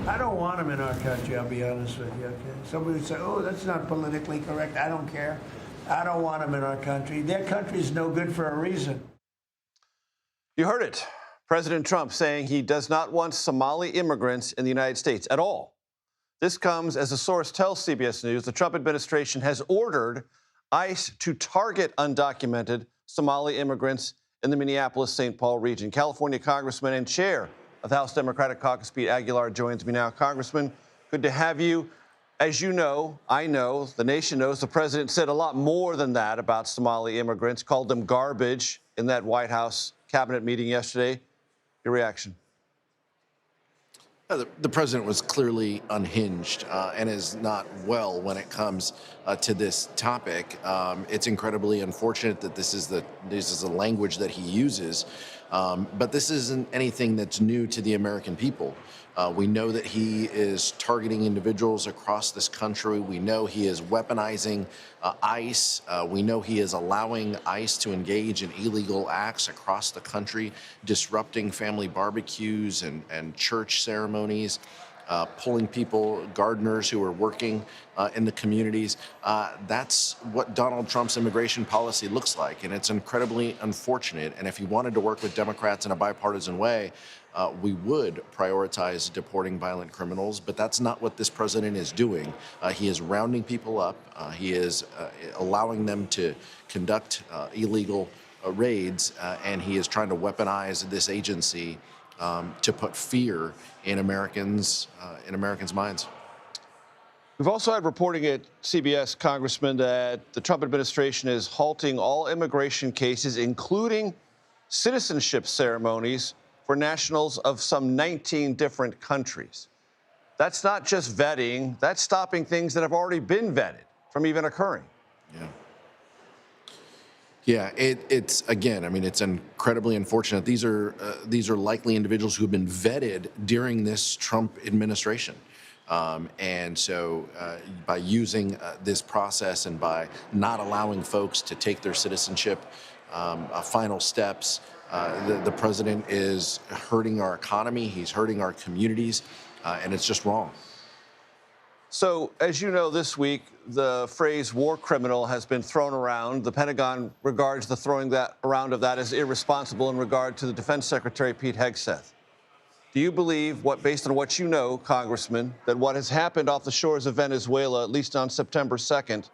I don't want them in our country, I'll be honest with you, okay? Somebody would say, oh, that's not politically correct. I don't care. I don't want them in our country. Their country's no good for a reason. You heard it. President Trump saying he does not want Somali immigrants in the United States at all. This comes as a source tells CBS News the Trump administration has ordered ICE to target undocumented Somali immigrants in the Minneapolis-St. Paul region. California Congressman and chair of House Democratic Caucus Pete Aguilar joins me now. Congressman, good to have you. As you know, I know, the nation knows, the president said a lot more than that about Somali immigrants, called them garbage in that White House cabinet meeting yesterday. Your reaction? The president was clearly unhinged and is not well when it comes to this topic. It's incredibly unfortunate that this is the language that he uses, but this isn't anything that's new to the American people. We know that he is targeting individuals across this country. We know he is weaponizing ICE. We know he is allowing ICE to engage in illegal acts across the country, disrupting family barbecues and church ceremonies, pulling people, gardeners who are working in the communities. That's what Donald Trump's immigration policy looks like, and it's incredibly unfortunate. And if he wanted to work with Democrats in a bipartisan way, we would prioritize deporting violent criminals, but that's not what this president is doing. He is rounding people up. He is allowing them to conduct illegal raids, and he is trying to weaponize this agency to put fear in Americans' minds. We've also had reporting at CBS, Congressman, that the Trump administration is halting all immigration cases, including citizenship ceremonies for nationals of some 19 different countries. That's not just vetting, that's stopping things that have already been vetted from even occurring. Yeah, it's again, I mean, it's incredibly unfortunate. These are likely individuals who have been vetted during this Trump administration. And so by using this process and by not allowing folks to take their citizenship final steps, the president is hurting our economy, he's hurting our communities, and it's just wrong. So, as you know, this week, the phrase war criminal has been thrown around. The Pentagon regards the throwing that around of that as irresponsible in regard to the Defense Secretary, Pete Hegseth. Do you believe, based on what you know, Congressman, that what has happened off the shores of Venezuela, at least on September 2nd,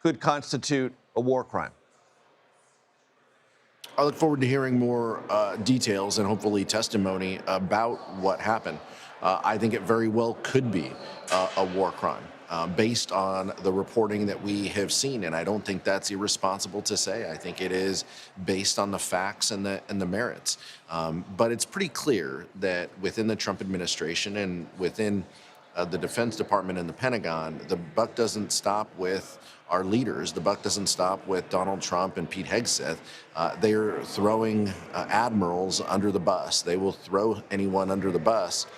could constitute a war crime? I look forward to hearing more details and hopefully testimony about what happened. I think it very well could be a war crime based on the reporting that we have seen. And I don't think that's irresponsible to say. I think it is based on the facts and the merits. But it's pretty clear that within the Trump administration and within the Defense Department and the Pentagon, the buck doesn't stop with our leaders. The buck doesn't stop with Donald Trump and Pete Hegseth. They are throwing admirals under the bus. They will throw anyone under the bus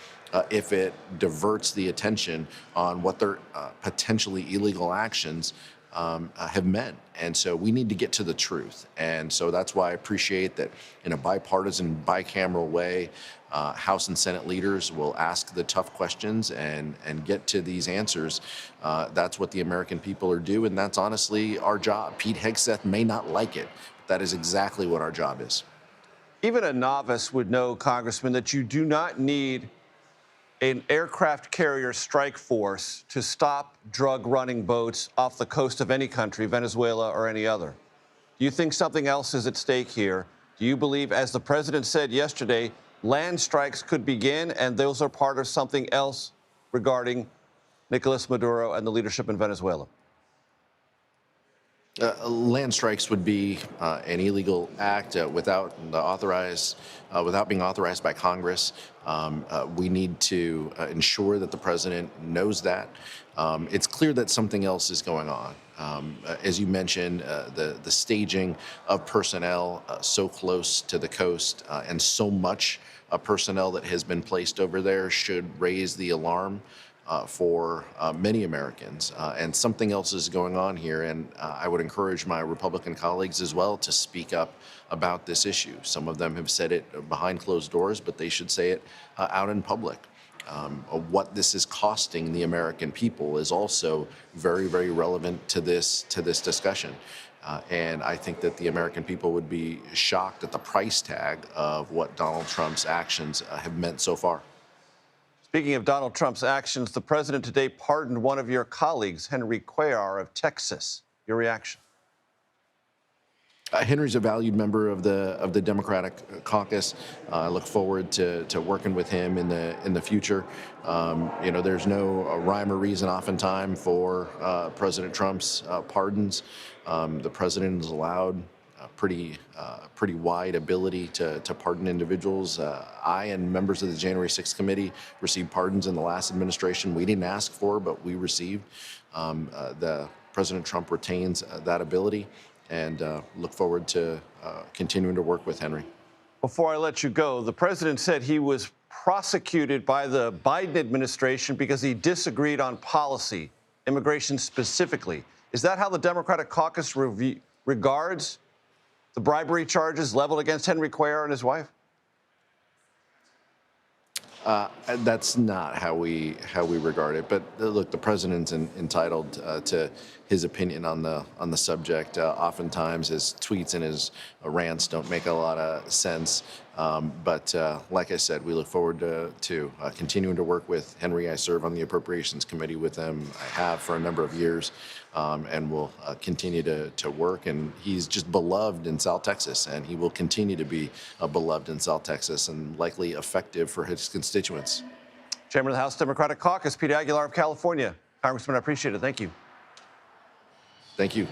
if it diverts the attention on what their potentially illegal actions have meant. And so we need to get to the truth. And so that's why I appreciate that in a bipartisan, bicameral way, House and Senate leaders will ask the tough questions and get to these answers. That's what the American people are doing, and that's honestly our job. Pete Hegseth may not like it, but that is exactly what our job is. Even a novice would know, Congressman, that you do not need an aircraft carrier strike force to stop drug-running boats off the coast of any country, Venezuela or any other. Do you think something else is at stake here? Do you believe, as the president said yesterday, land strikes could begin and those are part of something else regarding Nicolas Maduro and the leadership in Venezuela? Land strikes would be an illegal act without being authorized by Congress. We need to ensure that the president knows that. It's clear that something else is going on. As you mentioned, the staging of personnel so close to the coast and so much personnel that has been placed over there should raise the alarm for many Americans. And something else is going on here, and I would encourage my Republican colleagues as well to speak up about this issue. Some of them have said it behind closed doors, but they should say it out in public. What this is costing the American people is also very, very relevant to this discussion. And I think that the American people would be shocked at the price tag of what Donald Trump's actions have meant so far. Speaking of Donald Trump's actions, the president today pardoned one of your colleagues, Henry Cuellar of Texas. Your reaction? Henry's a valued member of the Democratic caucus. I look forward to working with him in the future. There's no rhyme or reason oftentimes for President Trump's pardons. The president is allowed pretty wide ability to pardon individuals. I and members of the January 6th committee received pardons in the last administration. We didn't ask for, but we received. The President Trump retains that ability, and look forward to continuing to work with Henry. Before I let you go, the president said he was prosecuted by the Biden administration because he disagreed on policy, immigration specifically. Is that how the Democratic caucus regards the bribery charges leveled against Henry Cuellar and his wife? That's not how we regard it. But look, the president's entitled to his opinion on the subject. Oftentimes, his tweets and his rants don't make a lot of sense. But like I said, we look forward to continuing to work with Henry. I serve on the Appropriations Committee with him. I have for a number of years, and will continue to work. And he's just beloved in South Texas, and he will continue to be beloved in South Texas and likely effective for his constituents. Chairman of the House Democratic Caucus, Peter Aguilar of California. Congressman, I appreciate it. Thank you. Thank you.